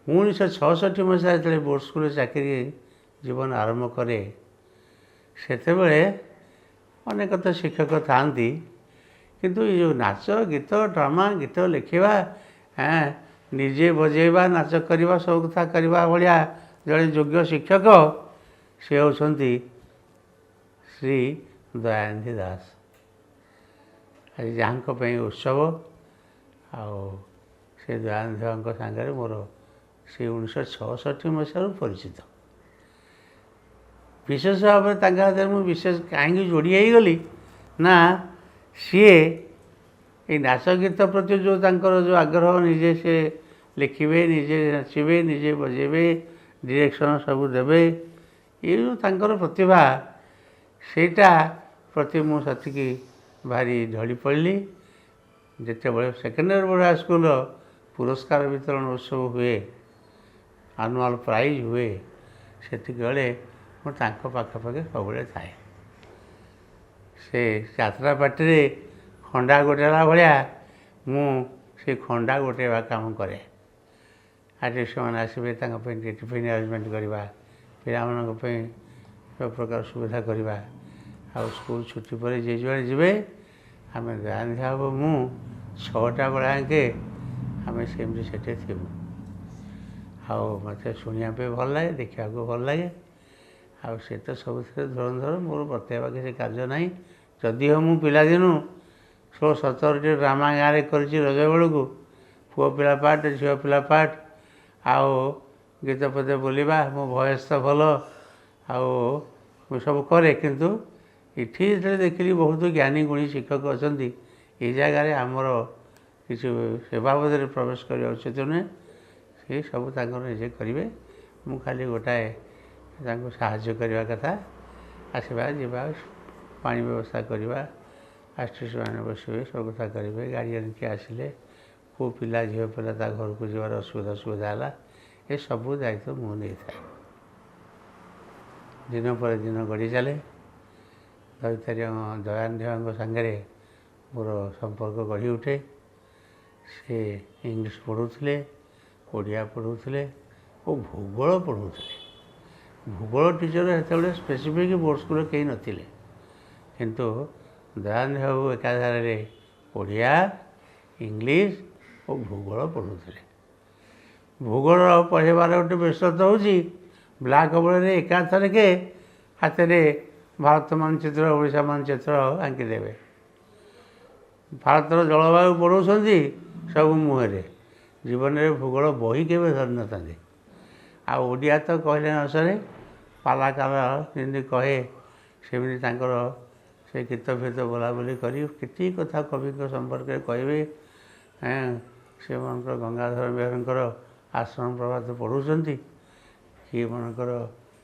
1966 ମସିହା ଯେତେବେଳେ ବୋର୍ଡ଼ ସ୍କୁଲରେ ଚାକିରି ଜୀବନ ଆରମ୍ଭ କରେ ସେତେବେଳେ ଅନେକ ତ ଶିକ୍ଷକ ଥାଆନ୍ତି, କିନ୍ତୁ ଏ ଯେଉଁ ନାଚ ଗୀତ ଡ୍ରାମା ଗୀତ ଲେଖିବା ନିଜେ ବଜେଇବା ନାଚ କରିବା ସବୁ କଥା କରିବା ଭଳିଆ ଜଣେ ଯୋଗ୍ୟ ଶିକ୍ଷକ ସେ ହେଉଛନ୍ତି ଶ୍ରୀ ଦୟାନିଧି ଦାସ। ଆଜି ଯାହାଙ୍କ ପାଇଁ ଉତ୍ସବ, ଆଉ ସେ ଦୟାନିଧି ବାବୁଙ୍କ ସାଙ୍ଗରେ ମୋର ସେ 1966 ମସିହାରୁ ପରିଚିତ। ବିଶେଷ ଭାବରେ ତାଙ୍କ ହାତରେ ମୁଁ ବିଶେଷ କାହିଁକି ଯୋଡ଼ି ହେଇଗଲି ନା ସିଏ ଏଇ ନାଚ ଗୀତ ପ୍ରତି ଯେଉଁ ତାଙ୍କର ଯେଉଁ ଆଗ୍ରହ, ନିଜେ ସେ ଲେଖିବେ, ନିଜେ ନାଚିବେ, ନିଜେ ବଜେଇବେ, ଡିରେକ୍ସନ୍ ସବୁ ଦେବେ, ଏ ଯେଉଁ ତାଙ୍କର ପ୍ରତିଭା ସେଇଟା ପ୍ରତି ମୁଁ ସେତିକି ଭାରି ଢଳି ପଡ଼ିଲି। ଯେତେବେଳେ ସେକେଣ୍ଡ ଇୟର ବୋର୍ଡ଼ ହାଇସ୍କୁଲର ପୁରସ୍କାର ବିତରଣ ଉତ୍ସବ ହୁଏ, ଆନୁଆଲ୍ ପ୍ରାଇଜ୍ ହୁଏ, ସେତିକିବେଳେ ମୁଁ ତାଙ୍କ ପାଖାପାଖି ସବୁବେଳେ ଥାଏ। ସେ ଯାତ୍ରା ପାର୍ଟିରେ ଖଣ୍ଡା ଗୋଟେଇଲା ଭଳିଆ ମୁଁ ସେ ଖଣ୍ଡା ଗୋଟେଇବା କାମ କରେ। ଆର୍ଟିଷ୍ଟମାନେ ଆସିବେ, ତାଙ୍କ ପାଇଁ ଟିଫିନ୍ ଆରେଞ୍ଜମେଣ୍ଟ କରିବା, ପିଲାମାନଙ୍କ ପାଇଁ ସବୁ ପ୍ରକାର ସୁବିଧା କରିବା, ଆଉ ସ୍କୁଲ ଛୁଟି ପରେ ଯିଏ ଯୁଆଡ଼େ ଯିବେ ଆମେ ଦୟାନିଧି ବାବୁ ମୁଁ 6ଟା ବେଳେ ଆଙ୍କେ ଆମେ ସେମିତି ସେଠି ଥିବୁ। ଆଉ ମୋତେ ଶୁଣିବା ପାଇଁ ଭଲ ଲାଗେ, ଦେଖିବାକୁ ଭଲ ଲାଗେ। ଆଉ ସେ ତ ସବୁଥିରେ ଧରଣଧର, ମୋର ବତେଇବା କିଛି କାର୍ଯ୍ୟ ନାହିଁ। ଯଦିଓ ମୁଁ ପିଲାଦିନୁ 16-17ଟି ଡ୍ରାମା ଗାଁରେ କରିଛି ରଜ ବେଳକୁ, ପୁଅ ପିଲା ପାର୍ଟ, ଝିଅ ପିଲା ପାର୍ଟ, ଆଉ ଗୀତ ପଦ ବୋଲିବା, ମୋ ଭଏସ୍ ତ ଭଲ, ଆଉ ମୁଁ ସବୁ କରେ। କିନ୍ତୁ ଏଠି ଯେତେବେଳେ ଦେଖିଲି ବହୁତ ଜ୍ଞାନୀ ଗୁଣୀ ଶିକ୍ଷକ ଅଛନ୍ତି, ଏ ଜାଗାରେ ଆମର କିଛି ସେ ବାବଦରେ ପ୍ରବେଶ କରିବା ଉଚିତ ନୁହେଁ। ସେ ସବୁ ତାଙ୍କର ନିଜେ କରିବେ, ମୁଁ ଖାଲି ଗୋଟାଏ ତାଙ୍କୁ ସାହାଯ୍ୟ କରିବା କଥା, ଆସିବା ଯିବା, ପାଣି ବ୍ୟବସ୍ଥା କରିବା, ଆର୍ଟିଷ୍ଟମାନେ ବସିବେ, ସବୁ କଥା କରିବେ, ଗାର୍ଡ଼ିଆନ୍ କିଏ ଆସିଲେ, କେଉଁ ପିଲା ଝିଅ ପିଲା ତା ଘରକୁ ଯିବାର ଅସୁବିଧା ସୁବିଧା ହେଲା, ଏସବୁ ଦାୟିତ୍ୱ ମୁଁ ନେଇଥାଏ। ଦିନ ପରେ ଦିନ ଗଡ଼ି ଚାଲେ। ଦୟାନିଧି ବାବୁଙ୍କ ସାଙ୍ଗରେ ମୋର ସମ୍ପର୍କ ଗଢ଼ି ଉଠେ। ସେ ଇଂଲିଶ ପଢ଼ଉଥିଲେ, ଓଡ଼ିଆ ପଢ଼ଉଥିଲେ ଓ ଭୂଗୋଳ ପଢ଼ଉଥିଲେ। ଭୂଗୋଳ ଟିଚର ସେତେବେଳେ ସ୍ପେସିଫିକ୍ ବୋର୍ଡ଼ ସ୍କୁଲରେ କେହି ନଥିଲେ, କିନ୍ତୁ ଦୟାନିଧି ବାବୁ ଏକାଧାରରେ ଓଡ଼ିଆ, ଇଂଲିଶ ଓ ଭୂଗୋଳ ପଢ଼ଉଥିଲେ। ଭୂଗୋଳ ପଢ଼େଇବାର ଗୋଟେ ବିଶେଷତ୍ୱ ହେଉଛି ବ୍ଲାକ୍ ବୋର୍ଡ଼ରେ ଏକାଥରକେ ହାତରେ ଭାରତ ମାନଚିତ୍ର, ଓଡ଼ିଶା ମାନଚିତ୍ର ଆଙ୍କିଦେବେ। ଭାରତର ଜଳବାୟୁ ପଢ଼ଉଛନ୍ତି ସବୁ ମୁହଁରେ, ଜୀବନରେ ଭୂଗୋଳ ବହି କେବେ ଧରିନଥାନ୍ତି। ଆଉ ଓଡ଼ିଆ ତ କହିଲେ ନ ସରେ, ପାଲାକାର ଯେମିତି କହେ ସେମିତି ତାଙ୍କର ସେ ଗୀତ ଫୀତ ବୋଲାବୋଲି କରି କେତେ କଥା କବିଙ୍କ ସମ୍ପର୍କରେ କହିବେ। ସେମାନଙ୍କର ଗଙ୍ଗାଧର ମେହେରଙ୍କର ଆଶ୍ରମ ପ୍ରଭାତ ପଢ଼ଉଛନ୍ତି, କିଏ ମନେକର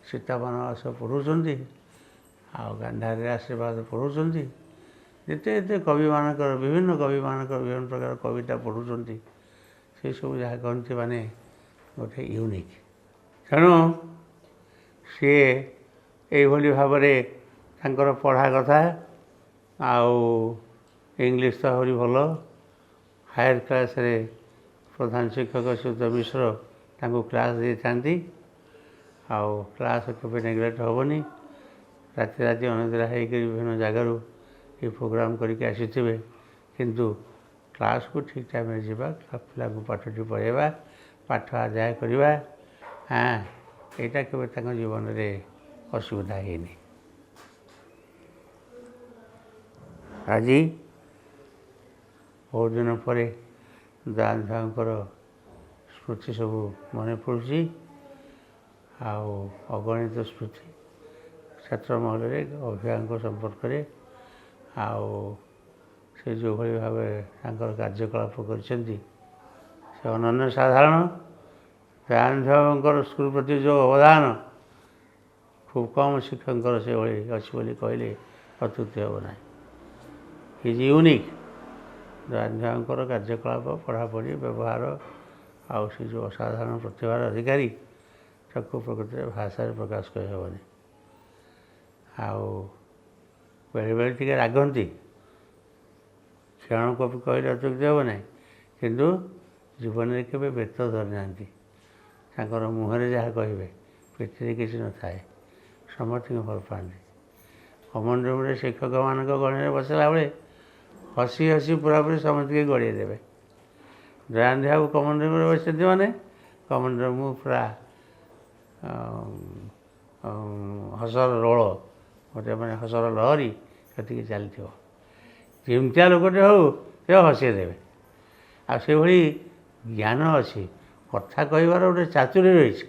ସୀତା ବନବାସ ପଢ଼ଉଛନ୍ତି, ଆଉ ଗାନ୍ଧାରୀର ଆଶୀର୍ବାଦ ପଢ଼ଉଛନ୍ତି। ଯେତେ ଯେତେ କବିମାନଙ୍କର ବିଭିନ୍ନ ପ୍ରକାର କବିତା ପଢ଼ୁଛନ୍ତି, ସେସବୁ ଯାହା କହନ୍ତି ମାନେ ଗୋଟେ ୟୁନିକ୍। ତେଣୁ ସିଏ ଏଇଭଳି ଭାବରେ ତାଙ୍କର ପଢ଼ା କଥା। ଆଉ ଇଂଲିଶ ତ ଆହୁରି ଭଲ। ହାୟର କ୍ଲାସ୍ରେ ପ୍ରଧାନ ଶିକ୍ଷକ ସୁବ୍ରତ ମିଶ୍ର ତାଙ୍କୁ କ୍ଲାସ୍ ଦେଇଥାନ୍ତି, ଆଉ କ୍ଲାସ୍ କେବେ ନେଗ୍ଲେକ୍ଟ ହେବନି। ରାତି ରାତି ଅନିଦ୍ରା ହେଇକରି ବିଭିନ୍ନ ଜାଗାରୁ ଏ ପ୍ରୋଗ୍ରାମ୍ କରିକି ଆସିଥିବେ, କିନ୍ତୁ କ୍ଲାସ୍କୁ ଠିକ୍ ଟାଇମ୍ରେ ଯିବା, ପିଲାଙ୍କୁ ପାଠଟି ପଢ଼ାଇବା, ପାଠ ଆଦାୟ କରିବା, ଏଇଟା କେବେ ତାଙ୍କ ଜୀବନରେ ଅସୁବିଧା ହେଇନି। ଆଜି ବହୁତ ଦିନ ପରେ ଦୟାନିଧି ବାବୁଙ୍କର ସ୍ମୃତି ସବୁ ମନେ ପଡ଼ୁଛି, ଆଉ ଅଗଣିତ ସ୍ମୃତି ଛାତ୍ର ମହଲରେ ଅଭିଭାବକଙ୍କ ସମ୍ପର୍କରେ, ଆଉ ସେ ଯେଉଁଭଳି ଭାବେ ତାଙ୍କର କାର୍ଯ୍ୟକଳାପ କରିଛନ୍ତି ସେ ଅନନ୍ୟ ସାଧାରଣ। ଦୟାନିଧି ବାବୁଙ୍କର ସ୍କୁଲ ପ୍ରତି ଯେଉଁ ଅବଦାନ ଖୁବ୍ କମ୍ ଶିକ୍ଷକଙ୍କର ସେଭଳି ଅଛି ବୋଲି କହିଲେ ଅତ୍ୟୁକ୍ତି ହେବ ନାହିଁ। Is unique. ଦୟାନିଧି ବାବୁଙ୍କର କାର୍ଯ୍ୟକଳାପ, ପଢ଼ାପଢ଼ି, ବ୍ୟବହାର, ଆଉ ସେ ଯେଉଁ ଅସାଧାରଣ ପ୍ରତିଭାର ଅଧିକାରୀ, ତାକୁ ପ୍ରକୃତିରେ ଭାଷାରେ ପ୍ରକାଶ କରିହେବନି। ଆଉ ବେଳେବେଳେ ଟିକେ ରାଗନ୍ତି, କ୍ଷଣ କବି କହିଲେ ଅତ୍ୟୁକ୍ତି ହେବ ନାହିଁ, କିନ୍ତୁ ଜୀବନରେ କେବେ ବେତ ଧରିନାହାନ୍ତି। ତାଙ୍କର ମୁହଁରେ ଯାହା କହିବେ, ପିଠିରେ କିଛି ନଥାଏ, ସମସ୍ତଙ୍କୁ ଭଲ ପାଆନ୍ତି। କମନ ରୁମ୍ରେ ଶିକ୍ଷକମାନଙ୍କ ଗଣରେ ବସିଲା ବେଳେ ହସି ହସି ପୁରାପୁରି ସମସ୍ତଙ୍କୁ ଗଡ଼େଇ ଦେବେ। ଦୟାନିଧି ବାବୁ କମନ ରୁମ୍ରେ ବସିଛନ୍ତି ମାନେ କମନ ରୁମ୍ ପୁରା ହସର ରୋଳ, ଗୋଟେ ମାନେ ହସର ଲହରୀ ସେତିକି ଚାଲିଥିବ। ଯେମିତିଆ ଲୋକଟେ ହଉ ସେ ହସେଇ ଦେବେ। ଆଉ ସେଭଳି ଜ୍ଞାନ ଅଛି, କଥା କହିବାର ଗୋଟେ ଚାତୁରୀ ରହିଛି।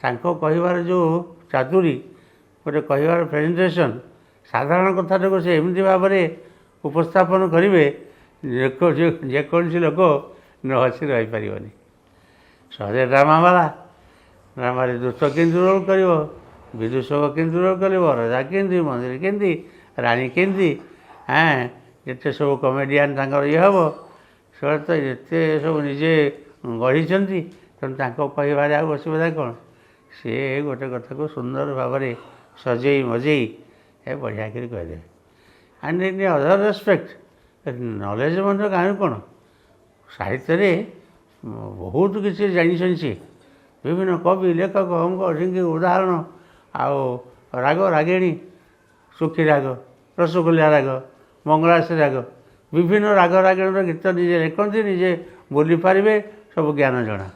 ତାଙ୍କ କହିବାର ଯେଉଁ ଚାତୁରୀ, ଗୋଟେ କହିବାର ପ୍ରେଜେଣ୍ଟେସନ୍, ସାଧାରଣ କଥାଟାକୁ ସେ ଏମିତି ଭାବରେ ଉପସ୍ଥାପନ କରିବେ ଯେକୌଣସି ଲୋକ ନ ହସି ରହିପାରିବନି। ସହଜେ ଡ୍ରାମାବାଲା, ଡ୍ରାମାରେ ଦୃତ କେମିତି ରୋଲ୍ କରିବ, ବିଦୂଷକ କେମିତି ରୋଲ୍ କରିବ, ରାଜା କେମିତି, ମନ୍ତ୍ରୀ କେମିତି, ରାଣୀ କେମିତି, ଯେତେ ସବୁ କମେଡ଼ିଆନ୍ ତାଙ୍କର ଇଏ ହେବ, ସେମାନେ ତ ଏତେ ସବୁ ନିଜେ ଗଢ଼ିଛନ୍ତି, ତେଣୁ ତାଙ୍କ କହିବାରେ ଆଉ ଅସୁବିଧା କ'ଣ? ସିଏ ଗୋଟେ କଥାକୁ ସୁନ୍ଦର ଭାବରେ ସଜେଇ ମଜେଇ ବଢ଼ିଆ କରି କହିଦେବେ। And in other respect knowledge ମଧ୍ୟ କାହିଁ କ'ଣ, ସାହିତ୍ୟରେ ବହୁତ କିଛି ଜାଣିଛନ୍ତି ସେ। ବିଭିନ୍ନ କବି, ଲେଖକ, ଅଙ୍କ ଢିଙ୍କି, ଉଦାହରଣ, ଆଉ ରାଗ ରାଗିଣୀ, ସୁଖୀ ରାଗ, ରସଗୋଲିଆ ରାଗ, ମଙ୍ଗଳାଶ୍ରୀ ରାଗ, ବିଭିନ୍ନ ରାଗ ରାଗିଣୀର ଗୀତ ନିଜେ ଲେଖନ୍ତି, ନିଜେ ବୋଲି ପାରିବେ, ସବୁ ଜ୍ଞାନ ଜଣା।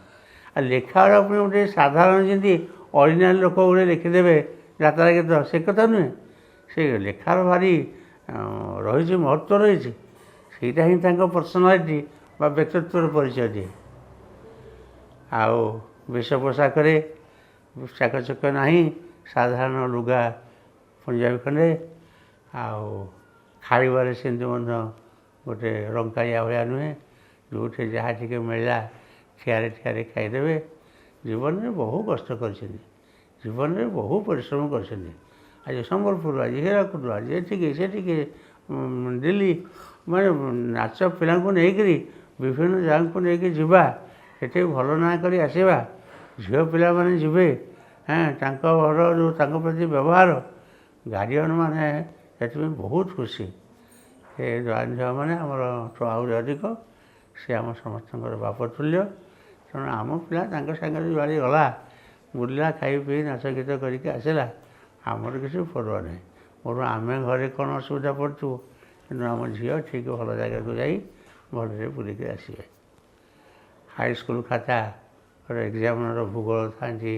ଆଉ ଲେଖାଗୁଡ଼ା ପୁଣି ଗୋଟେ ସାଧାରଣ ଯେମିତି ଅରିଜିନାଲ ଲୋକ ଗୋଟେ ଲେଖିଦେବେ ଯାତ୍ରା ଗୀତ, ସେ କଥା ନୁହେଁ। ସେ ଲେଖାର ଭାରି ରହିଛି, ମହତ୍ତ୍ୱ ରହିଛି। ସେଇଟା ହିଁ ତାଙ୍କ ପର୍ସନାଲିଟି ବା ବ୍ୟକ୍ତିତ୍ୱର ପରିଚୟ ଦିଏ। ଆଉ ବେଶ ପୋଷାକରେ ଚାକଚକ ନାହିଁ, ସାଧାରଣ ଲୁଗା ପଞ୍ଜାବୀ ଖଣ୍ଡେ। ଆଉ ଖାଇବାରେ ସେମିତି ମଧ୍ୟ ଗୋଟେ ରଙ୍କାଳିଆ ଭଳିଆ ନୁହେଁ, ଯେଉଁଠି ଯାହା ଟିକେ ମିଳିଲା ଠିଆରେ ଠିଆରେ ଖାଇଦେବେ। ଜୀବନରେ ବହୁ କଷ୍ଟ କରିଛନ୍ତି, ଜୀବନରେ ବହୁ ପରିଶ୍ରମ କରିଛନ୍ତି। ଆଜି ସମ୍ବଲପୁର, ଆଜି ହୀରାକୁଦ, ଆଜି ଏଠିକି ସେଠିକି ଦିଲ୍ଲୀ, ମାନେ ନାଚ ପିଲାଙ୍କୁ ନେଇକରି ବିଭିନ୍ନ ଜାଗାକୁ ନେଇକି ଯିବା, ସେଠି ଭଲ ନାଁ କରି ଆସିବା, ଝିଅ ପିଲାମାନେ ଯିବେ, ତାଙ୍କ ଘର ଯେଉଁ ତାଙ୍କ ପ୍ରତି ବ୍ୟବହାର, ଗାର୍ଡ଼ିଅନ୍ ମାନେ ସେଥିପାଇଁ ବହୁତ ଖୁସି। ସେ ଝିଅମାନେ ଆମର ଆହୁରି ଅଧିକ, ସେ ଆମ ସମସ୍ତଙ୍କର ବାପ ତୁଲ୍ୟ। ତେଣୁ ଆମ ପିଲା ତାଙ୍କ ସାଙ୍ଗରେ ଯୁଆଡ଼େ ଗଲା, ବୁଲିଲା, ଖାଇ ପିଇ ନାଚ ଗୀତ କରିକି ଆସିଲା, ଆମର କିଛି ପରବା ନାହିଁ। ମୋର ଆମେ ଘରେ କ'ଣ ଅସୁବିଧା ପଡ଼ୁଥିବୁ, କିନ୍ତୁ ଆମ ଝିଅ ଠିକ୍ ଭଲ ଜାଗାକୁ ଯାଇ ଭଲରେ ବୁଲିକି ଆସିବେ। ହାଇସ୍କୁଲ ଖାତା ଏକ୍ଜାମ୍ର ଭୂଗୋଳ ଥାନ୍ତି,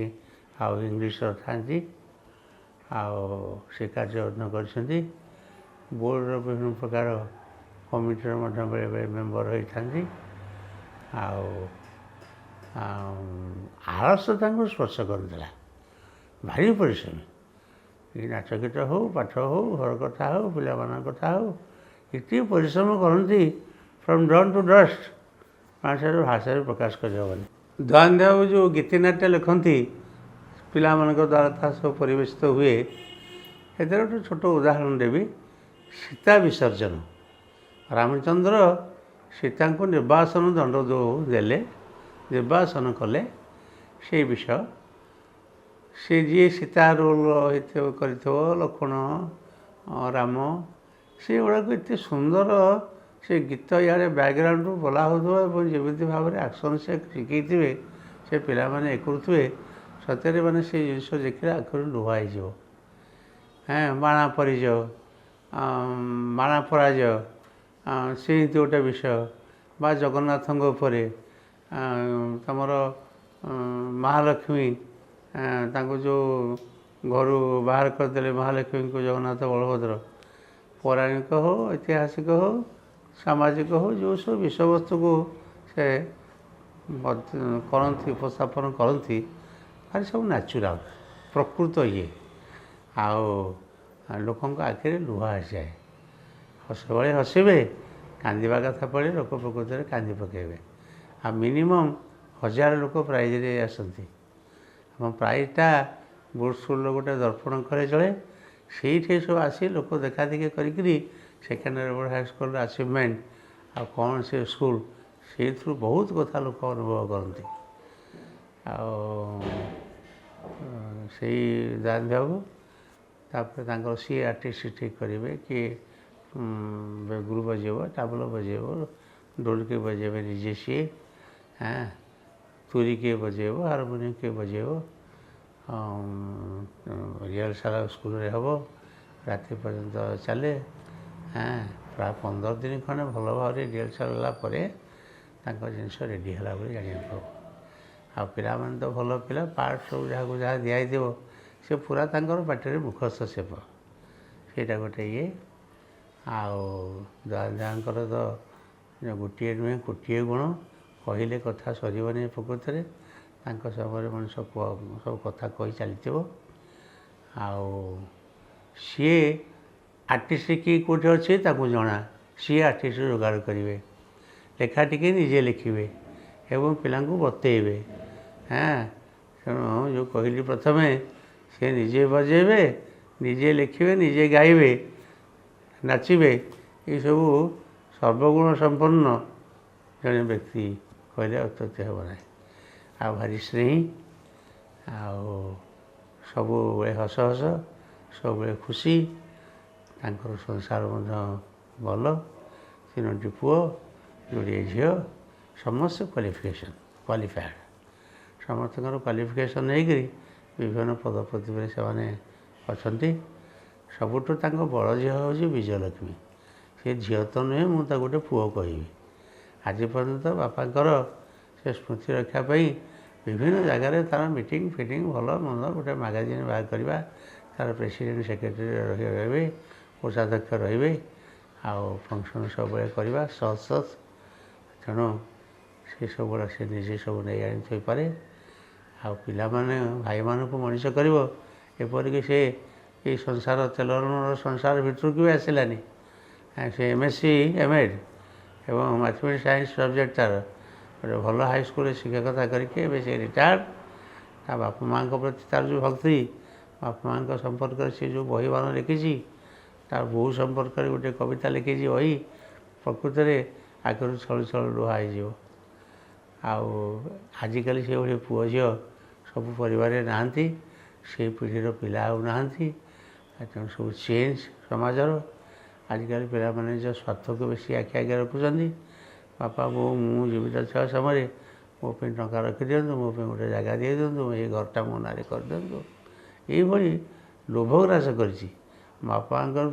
ଆଉ ଇଂଲିଶର ଥାନ୍ତି, ଆଉ ସେ କାର୍ଯ୍ୟ ମଧ୍ୟ କରିଛନ୍ତି। ବୋର୍ଡ଼ର ବିଭିନ୍ନ ପ୍ରକାର କମିଟିର ମଧ୍ୟ ବେଳେବେଳେ ମେମ୍ବର ହୋଇଥାନ୍ତି। ଆଉ ଆଳସ ତାଙ୍କୁ ସ୍ପର୍ଶ କରୁଥିଲା, ଭାରି ପରିଶ୍ରମୀ। ଏ ନାଚ ଗୀତ ହେଉ, ପାଠ ହେଉ, ଘର କଥା ହେଉ, ପିଲାମାନଙ୍କ କଥା ହେଉ, ଏତେ ପରିଶ୍ରମ କରନ୍ତି ଫ୍ରମ୍ ଡନ୍ ଟୁ ଡଷ୍ଟ, ଭାଷାରେ ପ୍ରକାଶ କରିହେବନି। ଦୟାନିଧି ବାବୁ ଯେଉଁ ଗୀତିନାଟ୍ୟ ଲେଖନ୍ତି, ପିଲାମାନଙ୍କ ଦ୍ୱାରା ତାହା ସବୁ ପରିବେଶିତ ହୁଏ। ସେଥିରେ ଗୋଟେ ଛୋଟ ଉଦାହରଣ ଦେବି। ସୀତା ବିସର୍ଜନ, ରାମଚନ୍ଦ୍ର ସୀତାଙ୍କୁ ନିର୍ବାସନ ଦଣ୍ଡ ଦେଲେ, ନିର୍ବାସନ କଲେ, ସେଇ ବିଷୟ। ସେ ଯିଏ ସୀତା ରୋଲ୍ କରିଥିବ, ଲକ୍ଷ୍ମଣ, ରାମ, ସେଗୁଡ଼ାକୁ ଏତେ ସୁନ୍ଦର ସେ ଗୀତ ଇଆଡ଼େ ବ୍ୟାକ୍ଗ୍ରାଉଣ୍ଡରୁ ବୋଲା ହେଉଥିବ ଏବଂ ଯେମିତି ଭାବରେ ଆକ୍ସନ୍ ସେ ଶିଖେଇଥିବେ, ସେ ପିଲାମାନେ ଇଏ କରୁଥିବେ, ସତରେ ମାନେ ସେ ଜିନିଷ ଦେଖିଲେ ଆଖିରୁ ଲୁହ ହେଇଯିବ। ବାଣା ପରିଚୟ, ବାଣା ପରାଜୟ, ସେମିତି ଗୋଟେ ବିଷୟ। ବା ଜଗନ୍ନାଥଙ୍କ ଉପରେ ତମର ମହାଲକ୍ଷ୍ମୀ, ତାଙ୍କୁ ଯେଉଁ ଘରୁ ବାହାର କରିଦେଲେ ମହାଲକ୍ଷ୍ମୀଙ୍କୁ, ଜଗନ୍ନାଥ ବଳଭଦ୍ର, ପୌରାଣିକ ହେଉ, ଐତିହାସିକ ହେଉ, ସାମାଜିକ ହେଉ, ଯେଉଁ ସବୁ ବିଷୟବସ୍ତୁକୁ ସେ କରନ୍ତି, ଉପସ୍ଥାପନ କରନ୍ତି, ଭାରି ସବୁ ନ୍ୟାଚୁରାଲ୍, ପ୍ରକୃତ ଇଏ। ଆଉ ଲୋକଙ୍କ ଆଖିରେ ଲୁହ ଆସିଯାଏ। ହସବେଳେ ହସିବେ, କାନ୍ଦିବା କଥା ପଡ଼ିଲେ ଲୋକ ପ୍ରକୃତରେ କାନ୍ଦି ପକାଇବେ। ଆଉ ମିନିମମ୍ 1000 ଲୋକ ପ୍ରାଇଜ୍ରେ ଆସନ୍ତି। ଆମ ପ୍ରାଇଜ୍ଟା ବୋର୍ଡ଼ ସ୍କୁଲର ଗୋଟେ ଦର୍ପଣ ଘରେ ଚଳେ, ସେଇଠି ସବୁ ଆସି ଲୋକ ଦେଖାଦେଖି କରିକିରି ସେକେଣ୍ଡ ରୋଡ଼ ହାଇସ୍କୁଲର ଆଚିଭମେଣ୍ଟ ଆଉ କ'ଣ ସେ ସ୍କୁଲ, ସେଇଥିରୁ ବହୁତ କଥା ଲୋକ ଅନୁଭବ କରନ୍ତି। ଆଉ ସେଇ ଦୟାନିଧି ବାବୁ ତାପରେ ତାଙ୍କର ସିଏ ଆର୍ଟିଷ୍ଟ ଠିକ୍ କରିବେ, କିଏ ବଜେଇବ, ତାବଲା ବଜେଇବ, ଢୋଲକି ବଜେଇବେ ନିଜେ ସିଏ, ତୁରୀ କିଏ ବଜେଇବ, ହାରମୋନିୟମ୍ କିଏ ବଜେଇବ, ରିହର୍ସାଲ ସ୍କୁଲରେ ହେବ, ରାତି ପର୍ଯ୍ୟନ୍ତ ଚାଲେ। ପ୍ରାୟ 15 ଦିନ ଖଣ୍ଡେ ଭଲ ଭାବରେ ରିହର୍ସାଲ ହେଲା ପରେ ତାଙ୍କ ଜିନିଷ ରେଡ଼ି ହେଲା ବୋଲି ଜାଣିବାକୁ ହେବ। ଆଉ ପିଲାମାନେ ତ ଭଲ ପିଲା, ପାର୍ଟ ସବୁ ଯାହାକୁ ଯାହା ଦିଆହେଇଥିବ ସେ ପୁରା ତାଙ୍କର ପାଟିରେ ମୁଖସ୍ଥ ସେପ, ସେଇଟା ଗୋଟେ ଇଏ। ଆଉ ଯାହାଙ୍କର ତ ଗୋଟିଏ ନୁହେଁ କୋଟିଏ ଗୁଣ, କହିଲେ କଥା ସରିବନି ପ୍ରକୃତରେ। ତାଙ୍କ ସମୟରେ ମଣିଷ ସବୁ କଥା କହି ଚାଲିଥିବ। ଆଉ ସିଏ ଆର୍ଟିଷ୍ଟ କିଏ କେଉଁଠି ଅଛି ତାକୁ ଜଣା, ସିଏ ଆର୍ଟିଷ୍ଟ ଯୋଗାଡ଼ କରିବେ, ଲେଖା ଟିକେ ନିଜେ ଲେଖିବେ ଏବଂ ପିଲାଙ୍କୁ ବତେଇବେ। ତେଣୁ ଯେଉଁ କହିଲି ପ୍ରଥମେ, ସେ ନିଜେ ବଜେଇବେ, ନିଜେ ଲେଖିବେ, ନିଜେ ଗାଇବେ, ନାଚିବେ, ଏସବୁ ସର୍ବଗୁଣ ସମ୍ପନ୍ନ ଜଣେ ବ୍ୟକ୍ତି କହିଲେ ଅତ୍ୟୁକ୍ତି ହେବ ନାହିଁ। ଆଉ ଭାରି ସ୍ନେହୀ, ଆଉ ସବୁବେଳେ ହସ ହସ, ସବୁବେଳେ ଖୁସି। ତାଙ୍କର ସଂସାର ମଧ୍ୟ ଭଲ, 3ଟି ପୁଅ, ଯୋଡ଼ିଏ ଝିଅ, ସମସ୍ତେ କ୍ୱାଲିଫାଏଡ଼। ସମସ୍ତଙ୍କର କ୍ୱାଲିଫିକେସନ୍ ନେଇକରି ବିଭିନ୍ନ ପଦପଦବୀରେ ସେମାନେ ଅଛନ୍ତି। ସବୁଠୁ ତାଙ୍କ ବଡ଼ ଝିଅ ହେଉଛି ବିଜୟଲକ୍ଷ୍ମୀ। ସେ ଝିଅ ତ ନୁହେଁ, ମୁଁ ତାକୁ ଗୋଟେ ପୁଅ କହିବି। ଆଜି ପର୍ଯ୍ୟନ୍ତ ବାପାଙ୍କର ସେ ସ୍ମୃତି ରକ୍ଷା ପାଇଁ ବିଭିନ୍ନ ଜାଗାରେ ତା'ର ମିଟିଂ ଫିଟିଂ ଭଲ ମନ୍ଦ, ଗୋଟେ ମାଗାଜିନ୍ ବାହାର କରିବା, ତା'ର ପ୍ରେସିଡେଣ୍ଟ ସେକ୍ରେଟାରୀ ରହିବେ, କୋଷାଧ୍ୟକ୍ଷ ରହିବେ, ଆଉ ଫଙ୍କସନ୍ ସବୁବେଳେ କରିବା ସତ୍। ତେଣୁ ସେ ସବୁବେଳେ ସେ ନିଜେ ସବୁ ନେଇ ଆଣି ଥୋଇପାରେ। ଆଉ ପିଲାମାନେ ଭାଇମାନଙ୍କୁ ମଣିଷ କରିବ, ଏପରିକି ସେ ଏଇ ସଂସାର ତେଲ ଲୁଣର ସଂସାର ଭିତରକୁ ବି ଆସିଲାନି। ସେ MSc MEd ଏବଂ ମ୍ୟାଥମେଟିକ୍ସ ସାଇନ୍ସ ସବଜେକ୍ଟ ତା'ର, ଗୋଟେ ଭଲ ହାଇସ୍କୁଲରେ ଶିକ୍ଷକତା କରିକି ଏବେ ସେ ରିଟାୟାର୍ଡ଼। ତା ବାପା ମାଆଙ୍କ ପ୍ରତି ତା'ର ଯେଉଁ ଭକ୍ତି, ବାପା ମାଆଙ୍କ ସମ୍ପର୍କରେ ସେ ଯେଉଁ ବହିମାନ ଲେଖିଛି, ତା ବୋଉ ସମ୍ପର୍କରେ ଗୋଟେ କବିତା ଲେଖିଛି ବହି, ପ୍ରକୃତରେ ଆଗରୁ ଛଳ ଛଳ ଲୁହା ହେଇଯିବ। ଆଉ ଆଜିକାଲି ସେଭଳି ପୁଅ ଝିଅ ସବୁ ପରିବାରରେ ନାହାନ୍ତି, ସେଇ ପିଢ଼ିର ପିଲା ଆଉ ନାହାନ୍ତି। ତେଣୁ ସବୁ ଚେଞ୍ଜ ସମାଜର। ଆଜିକାଲି ପିଲାମାନେ ନିଜ ସ୍ୱାର୍ଥକୁ ବେଶୀ ଆଖି ଆଗରେ ରଖୁଛନ୍ତି। ବାପା ବୋଉ ମୁଁ ଜୀବିତ ଥିବା ସମୟରେ ମୋ ପାଇଁ ଟଙ୍କା ରଖିଦିଅନ୍ତୁ, ମୋ ପାଇଁ ଗୋଟେ ଜାଗା ଦେଇଦିଅନ୍ତୁ, ଏଇ ଘରଟା ମୋ ନାଁରେ କରିଦିଅନ୍ତୁ, ଏଇଭଳି ଲୋଭ ଗ୍ରାସ କରିଛି। ବାପାଙ୍କର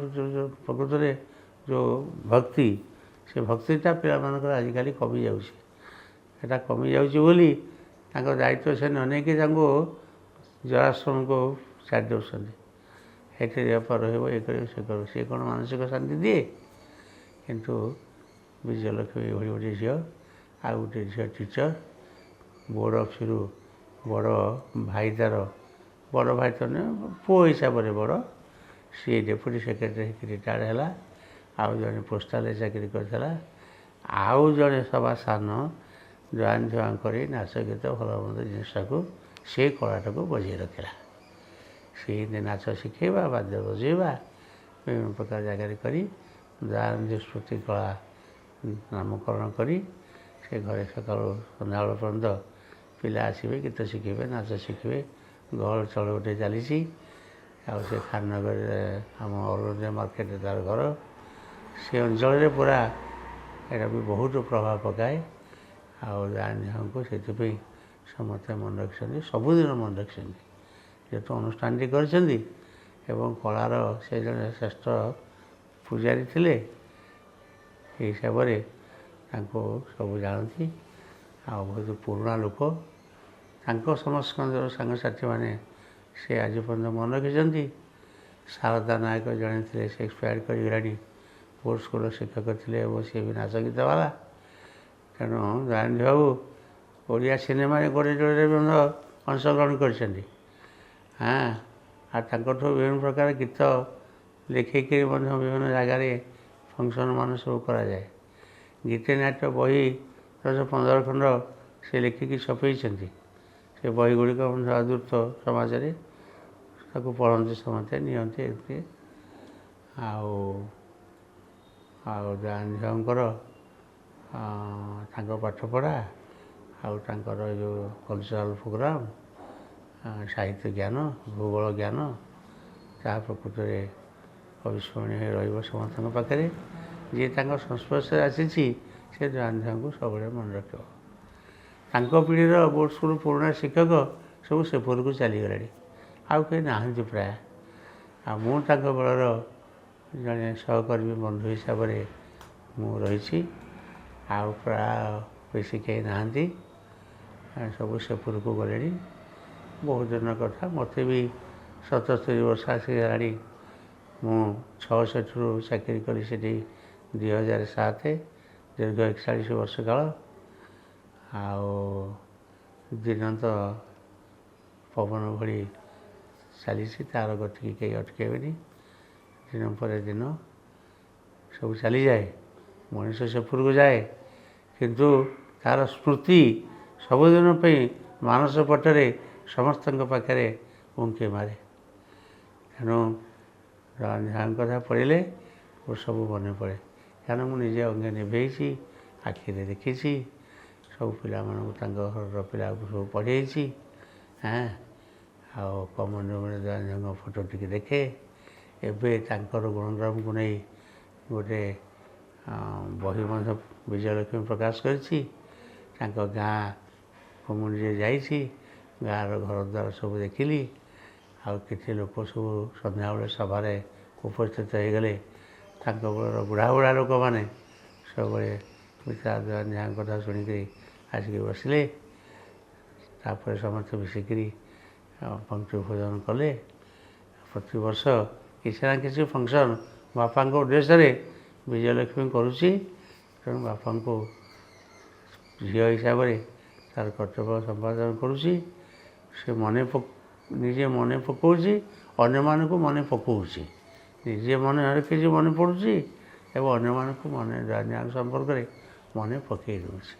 ପ୍ରକୃତରେ ଯେଉଁ ଭକ୍ତି, ସେ ଭକ୍ତିଟା ପିଲାମାନଙ୍କର ଆଜିକାଲି କମିଯାଉଛି। ସେଟା କମିଯାଉଛି ବୋଲି ତାଙ୍କ ଦାୟିତ୍ୱ ସେ ନ ନେଇକି ତାଙ୍କୁ ଜଳାଶ୍ରମକୁ ଛାଡ଼ି ଦେଉଛନ୍ତି। ଏଠି ବାପା ରହିବ, ଏ କରିବ, ସେ କରିବ, ସିଏ କ'ଣ ମାନସିକ ଶାନ୍ତି ଦିଏ? କିନ୍ତୁ ବିଜୟଲକ୍ଷ୍ମୀ ଏଭଳି ଗୋଟିଏ ଝିଅ। ଆଉ ଗୋଟିଏ ଝିଅ ଟିଚର, ବୋର୍ଡ଼ ଅଫିସରୁ ବଡ଼ ଭାଇ ତା'ର, ବଡ଼ ଭାଇ ତ ନୁହେଁ, ପୁଅ ହିସାବରେ ବଡ଼, ସିଏ ଡେପୁଟି ସେକ୍ରେଟାରୀ ହେଇକି ରିଟାୟାର୍ଡ଼ ହେଲା। ଆଉ ଜଣେ ପୋଷ୍ଟାଲରେ ଚାକିରି କରିଥିଲା। ଆଉ ଜଣେ ସବା ସାନ ଜୁଆନ୍ ଜୁଆନ୍ କରି ନାଚ ଗୀତ ଭଲ ମନ୍ଦ ଜିନିଷଟାକୁ, ସେ କଳାଟାକୁ ବଜେଇ ରଖିଲା। ସେ ନାଚ ଶିଖେଇବା, ବାଦ୍ୟ ବଜେଇବା, ବିଭିନ୍ନ ପ୍ରକାର ଜାଗାରେ କରି ଦୟାନିଧି ସ୍ମୃତି କଳା ନାମକରଣ କରି ସେ ଘରେ ସକାଳୁ ସନ୍ଧ୍ୟାବେଳ ପର୍ଯ୍ୟନ୍ତ ପିଲା ଆସିବେ, ଗୀତ ଶିଖିବେ, ନାଚ ଶିଖିବେ, ଗହଳ ଚଳ ଗୋଟେ ଚାଲିଛି। ଆଉ ସେ ଖାନନଗରରେ ଆମ ଅରୁଣୋଦୟ ମାର୍କେଟରେ ତା'ର ଘର। ସେ ଅଞ୍ଚଳରେ ପୁରା ଏଇଟା ବି ବହୁତ ପ୍ରଭାବ ପକାଏ। ଆଉ ଦୟାନିଧିଙ୍କୁ ସେଥିପାଇଁ ସମସ୍ତେ ମନେ ରଖିଛନ୍ତି, ସବୁଦିନ ମନେ ରଖିଛନ୍ତି। ଯେହେତୁ ଅନୁଷ୍ଠାନଟି କରିଛନ୍ତି ଏବଂ କଳାର ସେ ଜଣେ ଶ୍ରେଷ୍ଠ ପୂଜାରୀ ଥିଲେ, ଏହି ହିସାବରେ ତାଙ୍କୁ ସବୁ ଜାଣନ୍ତି। ଆଉ ବହୁତ ପୁରୁଣା ଲୋକ, ତାଙ୍କ ସମସ୍ତଙ୍କର ସାଙ୍ଗସାଥିମାନେ ସେ ଆଜି ପର୍ଯ୍ୟନ୍ତ ମନେ ରଖିଛନ୍ତି। ଶାରଦା ନାୟକ ଜଣେ ଥିଲେ, ସେ ଏକ୍ସପାୟାର୍ଡ଼ କରିଗଲାଣି, ବୋର୍ଡ଼ ସ୍କୁଲର ଶିକ୍ଷକ ଥିଲେ ଏବଂ ସିଏ ବି ନାଚ ଗୀତ ବାଲା। ତେଣୁ ଦୟାନିଧି ବାବୁ ଓଡ଼ିଆ ସିନେମାରେ ଗୋଟେ ଯୋଡ଼େ ମଧ୍ୟ ଅଂଶଗ୍ରହଣ କରିଛନ୍ତି। ଆଉ ତାଙ୍କଠୁ ବିଭିନ୍ନ ପ୍ରକାର ଗୀତ ଲେଖିକରି ମଧ୍ୟ ବିଭିନ୍ନ ଜାଗାରେ ଫଙ୍କସନ୍ ମାନ ସବୁ କରାଯାଏ। ଗୀତି ନାଟ୍ୟ ବହି 10-15 ଖଣ୍ଡ ସେ ଲେଖିକି ଛପେଇଛନ୍ତି। ସେ ବହି ଗୁଡ଼ିକ ମଧ୍ୟ ଆଦୃତ ସମାଜରେ, ତାକୁ ପଢ଼ନ୍ତି ସମସ୍ତେ, ନିଅନ୍ତି ଏମିତି। ଆଉ ଦୟାନିଧିଙ୍କର ତାଙ୍କ ପାଠପଢ଼ା ଆଉ ତାଙ୍କର ଯେଉଁ କଲଚରାଲ୍ ପ୍ରୋଗ୍ରାମ୍, ସାହିତ୍ୟ ଜ୍ଞାନ, ଭୂଗୋଳ ଜ୍ଞାନ, ତାହା ପ୍ରକୃତରେ ଅବିସ୍ମରଣୀୟ ହୋଇ ରହିବ ସମସ୍ତଙ୍କ ପାଖରେ। ଯିଏ ତାଙ୍କ ସଂସ୍ପର୍ଶରେ ଆସିଛି ସେ ଦୟାନିଧିଙ୍କୁ ସବୁବେଳେ ମନେ ରଖିବ। ତାଙ୍କ ପିଢ଼ିର ବୋର୍ଡ଼ ସ୍କୁଲ ପୁରୁଣା ଶିକ୍ଷକ ସବୁ ସେପଟକୁ ଚାଲିଗଲେଣି, ଆଉ କେହି ନାହାନ୍ତି ପ୍ରାୟ। ଆଉ ମୁଁ ତାଙ୍କ ବେଳର ଜଣେ ସହକର୍ମୀ ବନ୍ଧୁ ହିସାବରେ ମୁଁ ରହିଛି। ଆଉ ପ୍ରାୟ ବେଶୀ କେହି ନାହାନ୍ତି, ସବୁ ସେପଟକୁ ଗଲେଣି। ବହୁତ ଦିନ କଥା, ମୋତେ ବି 77 ବର୍ଷ ଆସିଗଲାଣି। ମୁଁ 66ରୁ ଚାକିରି କଲି ସେଠି 2007, ଦୀର୍ଘ 41 ବର୍ଷ କାଳ। ଆଉ ଦିନ ତ ପବନ ଭଳି ଚାଲିଛି, ତା'ର ଗତିକି କେହି ଅଟକେଇବେନି। ଦିନ ପରେ ଦିନ ସବୁ ଚାଲିଯାଏ, ମଣିଷ ସେପଟକୁ ଯାଏ, କିନ୍ତୁ ତା'ର ସ୍ମୃତି ସବୁଦିନ ପାଇଁ ମାନସ ପଟରେ ସମସ୍ତଙ୍କ ପାଖରେ ଉଙ୍କି ମାରେ। ତେଣୁ ଜଗନ୍ନାଥଙ୍କ କଥା ପଡ଼ିଲେ ଓ ସବୁ ମନେ ପଡ଼େ, କାରଣ ମୁଁ ନିଜେ ଅଙ୍ଗେ ନିଭେଇଛି, ଆଖିରେ ଦେଖିଛି, ସବୁ ପିଲାମାନଙ୍କୁ ତାଙ୍କ ଘରର ପିଲାକୁ ସବୁ ପଢ଼େଇଛି। ଆଉ କମନ ରୁମ୍ରେ ଜଗନ୍ନାଥଙ୍କ ଫଟୋ ଟିକେ ଦେଖେ। ଏବେ ତାଙ୍କର ଗୁଣଗ୍ରାମକୁ ନେଇ ଗୋଟେ ବହି ମଧ୍ୟ ବିଜୟଲକ୍ଷ୍ମୀ ପ୍ରକାଶ କରିଛି। ତାଙ୍କ ଗାଁକୁ ମୁଁ ନିଜେ ଯାଇଛି, ଗାଁର ଘର ଦ୍ୱାର ସବୁ ଦେଖିଲି। ଆଉ କିଛି ଲୋକ ସବୁ ସନ୍ଧ୍ୟାବେଳେ ସଭାରେ ଉପସ୍ଥିତ ହେଇଗଲେ। ତାଙ୍କ ବେଳର ବୁଢ଼ା ବୁଢ଼ା ଲୋକମାନେ ସବୁବେଳେ ଜଗନ୍ନାଥଙ୍କ କଥା ଶୁଣିକରି ଆସିକି ବସିଲେ। ତାପରେ ସମସ୍ତେ ମିଶିକିରି ପଙ୍କ୍ତି ଭୋଜନ କଲେ। ପ୍ରତିବର୍ଷ କିଛି ନା କିଛି ଫଙ୍କସନ୍ ବାପାଙ୍କ ଉଦ୍ଦେଶ୍ୟରେ ବିଜୟଲକ୍ଷ୍ମୀ କରୁଛି। ତେଣୁ ବାପାଙ୍କୁ ଝିଅ ହିସାବରେ ତା'ର କର୍ତ୍ତବ୍ୟ ସମ୍ପାଦନ କରୁଛି। ସେ ନିଜେ ମନେ ପକାଉଛି, ଅନ୍ୟମାନଙ୍କୁ ମନେ ପକାଉଛି। ନିଜେ ମନେ କିଛି ମନେ ପଡ଼ୁଛି ଏବଂ ଅନ୍ୟମାନଙ୍କୁ ଜଗନ୍ନାଥ ସମ୍ପର୍କରେ ମନେ ପକାଇ ଦେଉଛି।